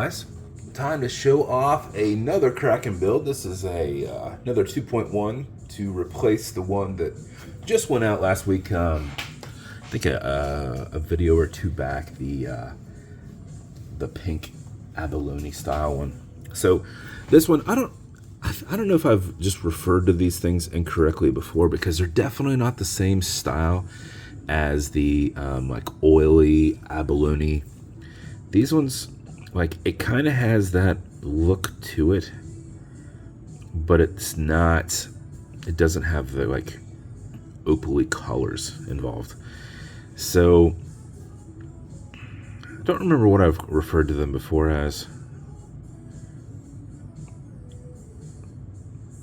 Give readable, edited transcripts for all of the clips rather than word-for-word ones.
guys, time to show off another Kraken build. This is another 2.1 to replace the one that just went out last week. I think a video or two back, the pink abalone style one. So this one, I don't know if I've just referred to these things incorrectly before, because they're definitely not the same style as the like oily abalone. These ones, like, it kind of has that look to it, but it's not, it doesn't have the like opaly colors involved. So I don't remember what I've referred to them before as.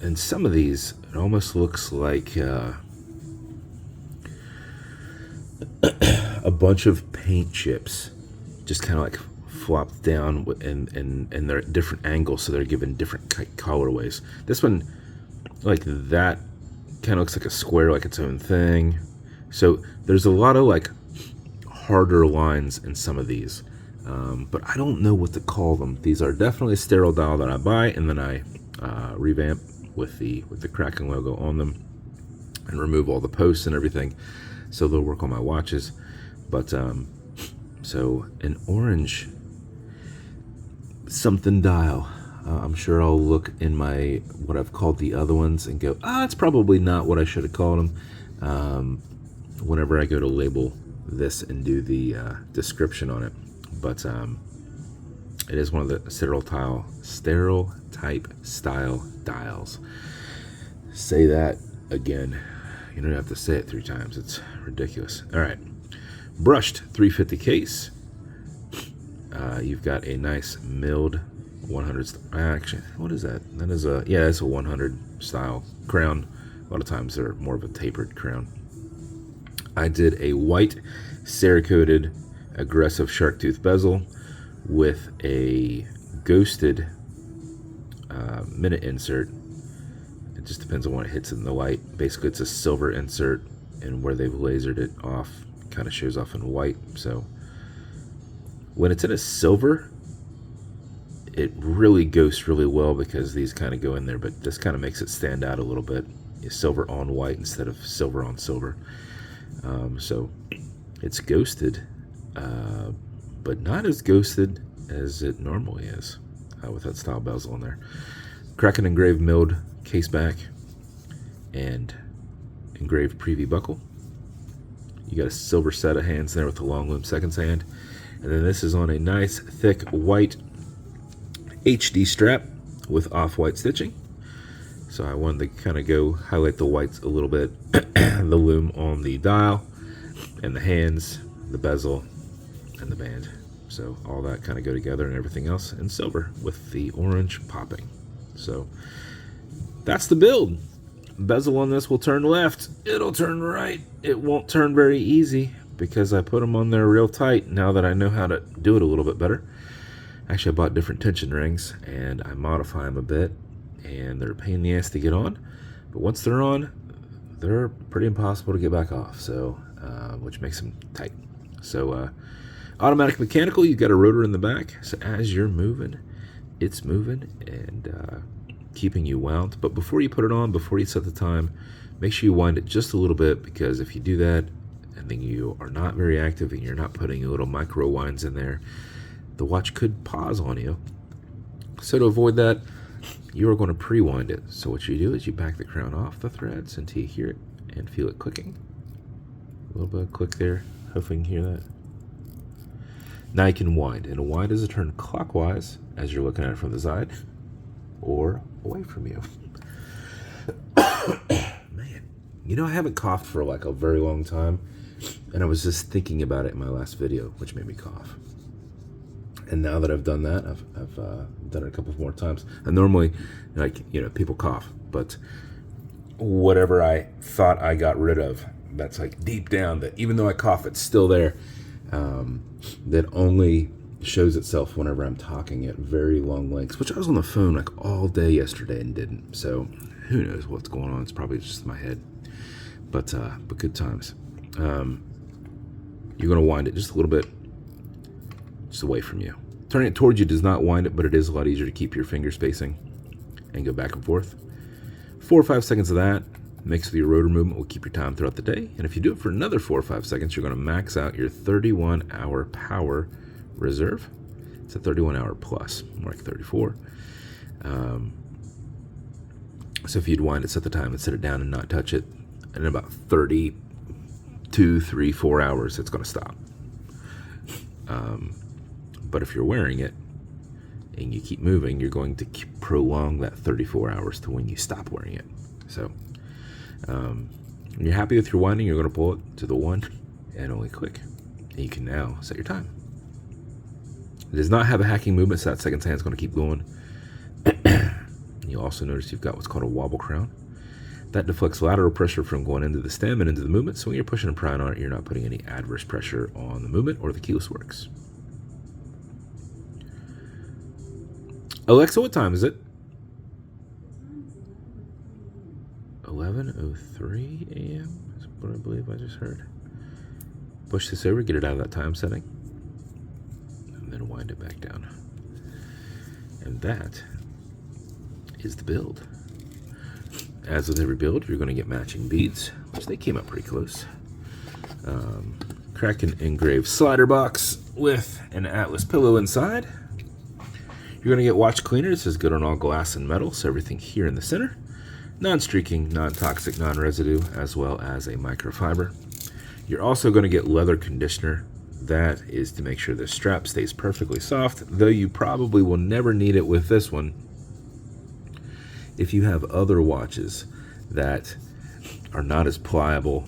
And some of these, it almost looks like a bunch of paint chips just kind of like flopped down, and they're at different angles, so they're given different colorways. This one, like that, kind of looks like a square, like its own thing. So there's a lot of like harder lines in some of these, but I don't know what to call them. These are definitely a sterile dial that I buy and then I revamp with the Kraken logo on them and remove all the posts and everything, so they'll work on my watches. But so an orange something dial. I'm sure I'll look in my what I've called the other ones and go, it's probably not what I should have called them, whenever I go to label this and do the description on it. But it is one of the sterile type style dials. Say that again. You don't have to say it 3 times. It's ridiculous. All right. Brushed 350 case. You've got a nice milled 100. Actually, what is that? That is a, yeah, it's a 100 style crown. A lot of times they're more of a tapered crown. I did a white cerakoted aggressive shark tooth bezel with a ghosted minute insert. It just depends on when it hits in the light. Basically, it's a silver insert, and where they've lasered it off kind of shows off in white. So when it's in a silver, it really ghosts really well, because these kind of go in there, but this kind of makes it stand out a little bit. It's silver on white instead of silver on silver. So it's ghosted, but not as ghosted as it normally is, with that style bezel on there. Kraken engraved milled caseback and engraved preview buckle. You got a silver set of hands there with the long loom seconds hand, and then this is on a nice thick white HD strap with off-white stitching. So I wanted to kind of go highlight the whites a little bit. The loom on the dial and the hands, the bezel, and the band. So all that kind of go together, and everything else in silver with the orange popping. So that's the build. Bezel on this will turn left. It'll turn right. It won't turn very easy, because I put them on there real tight now that I know how to do it a little bit better. Actually, I bought different tension rings and I modify them a bit, and they're a pain in the ass to get on. But once they're on, they're pretty impossible to get back off. So, which makes them tight. So, automatic mechanical, you've got a rotor in the back. So as you're moving, it's moving and keeping you wound. But before you put it on, before you set the time, make sure you wind it just a little bit, because if you do that and then you are not very active and you're not putting little micro winds in there, the watch could pause on you. So to avoid that, you are going to pre-wind it. So what you do is you back the crown off the threads until you hear it and feel it clicking. A little bit of click there. Hopefully you can hear that. Now you can wind, and a wind is a turn clockwise as you're looking at it from the side, or away from you. Man, you know, I haven't coughed for like a very long time, and I was just thinking about it in my last video, which made me cough. And now that I've done that, I've done it a couple more times. And normally, like, you know, people cough, but whatever I thought I got rid of, that's like deep down, that even though I cough, it's still there. That only shows itself whenever I'm talking at very long lengths, which I was on the phone like all day yesterday and didn't. So who knows what's going on? It's probably just my head. But good times. You're gonna wind it just a little bit, just away from you. Turning it towards you does not wind it, but it is a lot easier to keep your finger spacing and go back and forth. 4 or 5 seconds of that mixed with your rotor movement will keep your time throughout the day. And if you do it for another 4 or 5 seconds, you're going to max out your 31-hour power reserve. It's a 31-hour plus, more like 34. So if you'd wind it, set the time and set it down and not touch it, and in about 32, 3, 4 hours, it's going to stop. But if you're wearing it and you keep moving, you're going to prolong that 34 hours to when you stop wearing it. So when you're happy with your winding, you're going to pull it to the 1 and only click. And you can now set your time. It does not have a hacking movement, so that second hand is going to keep going. You'll also notice you've got what's called a wobble crown. That deflects lateral pressure from going into the stem and into the movement, so when you're pushing and prying on it, you're not putting any adverse pressure on the movement or the keyless works. Alexa, what time is it? 11:03 a.m. is what I believe I just heard. Push this over, get it out of that time setting, and then wind it back down. And that is the build. As with every build, you're going to get matching beads, which they came up pretty close. Kraken engraved slider box with an Atlas pillow inside. You're going to get watch cleaner. This is good on all glass and metal, so everything here in the center. Non-streaking, non-toxic, non-residue, as well as a microfiber. You're also going to get leather conditioner. That is to make sure the strap stays perfectly soft, though you probably will never need it with this one. If you have other watches that are not as pliable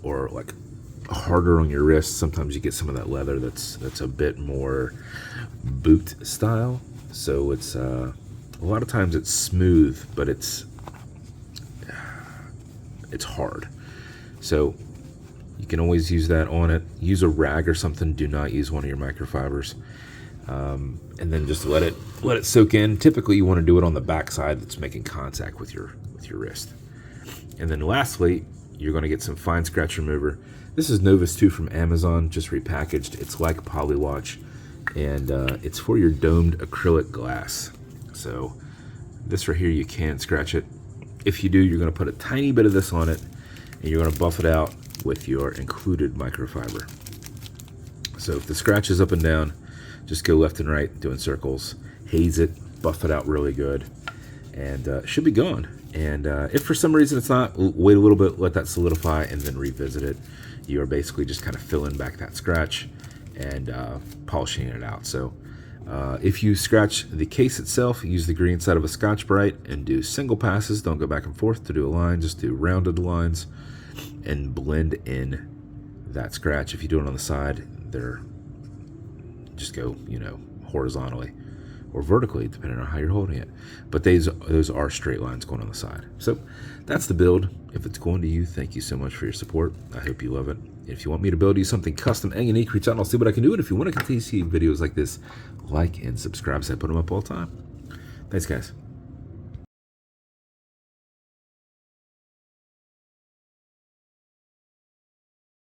or like harder on your wrist, sometimes you get some of that leather that's a bit more boot style. So it's a lot of times it's smooth, but it's hard. So you can always use that on it. Use a rag or something. Do not use one of your microfibers. And then just let it soak in. Typically, you want to do it on the back side that's making contact with your wrist. And then lastly, you're going to get some fine scratch remover. This is Novus 2 from Amazon, just repackaged. It's like Polywatch, and it's for your domed acrylic glass. So this right here, you can scratch it. If you do, you're going to put a tiny bit of this on it, and you're going to buff it out with your included microfiber. So if the scratch is up and down, just go left and right, doing circles, haze it, buff it out really good, and it should be gone. And if for some reason it's not, wait a little bit, let that solidify, and then revisit it. You are basically just kind of filling back that scratch and polishing it out. So if you scratch the case itself, use the green side of a Scotch-Brite and do single passes. Don't go back and forth to do a line, just do rounded lines and blend in that scratch. If you do it on the side, they're just go, horizontally or vertically, depending on how you're holding it. But those are straight lines going on the side. So that's the build. If it's going to you, thank you so much for your support. I hope you love it. If you want me to build you something custom and unique, reach out and I'll see what I can do. And if you want to continue to see videos like this, like and subscribe, so I put them up all the time. Thanks, guys.